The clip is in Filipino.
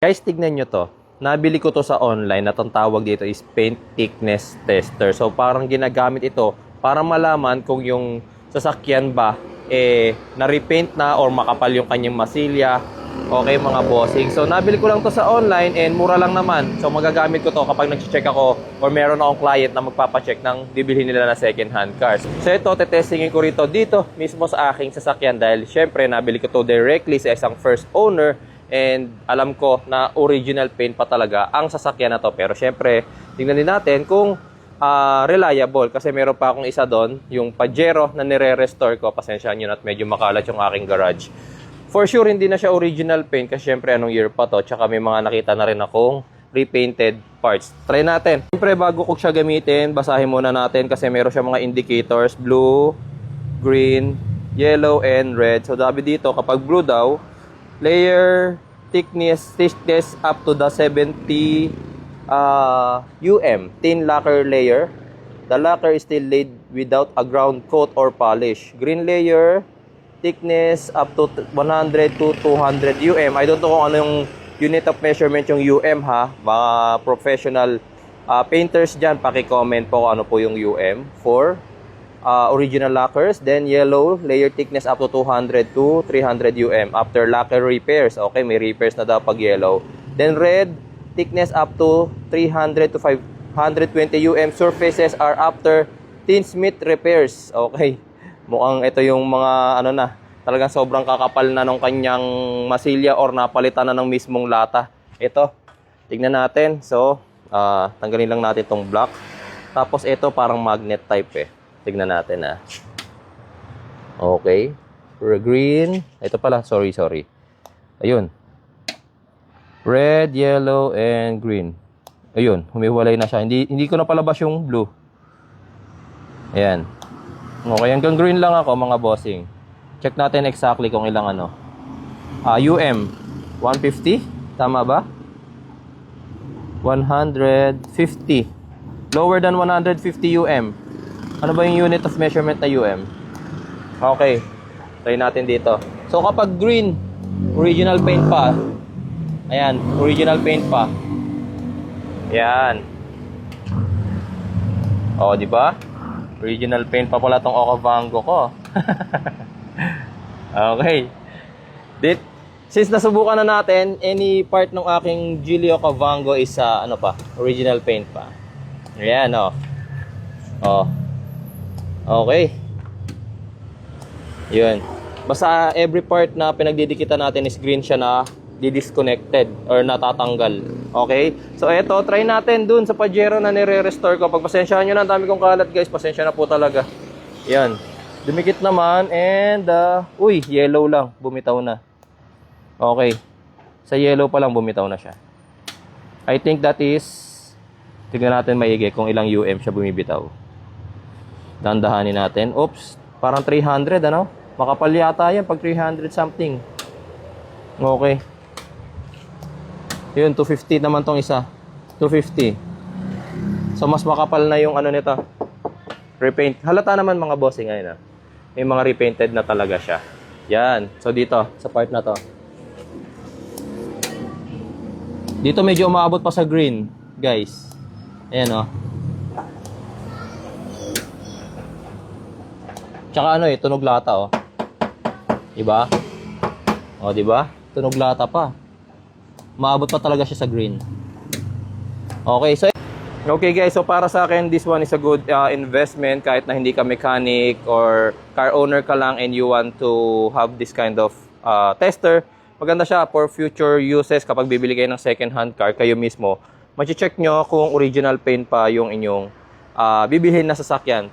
Guys, tignan nyo to. Nabili ko to sa online at ang tawag dito is paint thickness tester. So, parang ginagamit ito para malaman kung yung sasakyan ba na-repaint na or makapal yung kanyang masilya. Okay, mga bossing. So, nabili ko lang to sa online and mura lang naman. So, magagamit ko to kapag nag-check ako or meron akong client na magpapacheck ng bibili nila na second-hand cars. So, ito, tetestingin ko rito dito mismo sa aking sasakyan dahil syempre, nabili ko to directly sa isang first owner. And alam ko na original paint pa talaga ang sasakyan na to. Pero syempre, tingnan din natin kung reliable. Kasi meron pa akong isa doon, yung Pajero na nire-restore ko. Pasensya nyo na at medyo makalat yung aking garage. For sure, hindi na siya original paint kasi syempre anong year pa to. Tsaka may mga nakita na rin akong repainted parts. Try natin. Syempre, bago ko siya gamitin, basahin muna natin kasi meron siya mga indicators. Blue, green, yellow, and red. So, sabi dito, kapag blue daw, layer thickness up to the 70 thin lacquer layer. The lacquer is still laid without a ground coat or polish. Green layer thickness up to 100 to 200 I don't know kung ano yung unit of measurement yung ha. Mga professional painters dyan, paki-comment po kung ano po yung for original lacquers. Then yellow, layer thickness up to 200 to 300 after lacquer repairs. Okay, may repairs na daw pag yellow. Then red, thickness up to 300 to 520 surfaces are after tinsmith repairs. Okay, mukhang ito yung mga talagang sobrang kakapal na ng kanyang masilya or napalitan na ng mismong lata. Ito, tignan natin. So, tanggalin lang natin tong black. Tapos ito parang magnet type Tignan natin Okay. Green. Ito pala. Sorry. Ayun. Red, yellow, and green. Ayun. Humiwalay na siya. Hindi ko na palabas yung blue. Ayan. Okay. Hanggang green lang ako, mga bossing. Check natin exactly kung ilang 150. Tama ba? 150. Lower than 150 Ano ba yung unit of measurement na Okay. Try natin dito. So, kapag green, original paint pa. Ayan, original paint pa. Ayan. Di ba? Original paint pa pala tong Okavango ko. Okay. Since nasubukan na natin, any part ng aking Geely Okavango is original paint pa. Ayan, Okay. Yun. Basta every part na pinagdidikitan natin is green siya na di-disconnected or natatanggal. Okay? So, eto, try natin dun sa Pajero na nire-restore ko. Pagpasensyahan nyo na, ang dami kong kalat, guys. Pasensya na po talaga. Yan. Dumikit naman and, yellow lang. Bumitaw na. Okay. Sa yellow pa lang, bumitaw na siya. I think that is, tignan natin maigi kung ilang siya bumibitaw. Dandahanin natin. Oops, parang 300 Makapal yata yan pag 300 something. Okay. Yun, 250 naman tong isa. 250. So, mas makapal na yung nito. Repaint. Halata naman, mga bossing ngayon May mga repainted na talaga siya. Yan. So, dito, sa part na to. Dito medyo umaabot pa sa green, guys. Ayan Tsaka tunog lata Diba? Diba? Tunog lata pa. Maabot pa talaga siya sa green. Okay guys, so para sa akin, this one is a good investment kahit na hindi ka mechanic or car owner ka lang and you want to have this kind of tester. Maganda siya for future uses kapag bibili kayo ng second hand car, kayo mismo. Machi-check nyo kung original paint pa yung inyong bibilhin na sasakyan.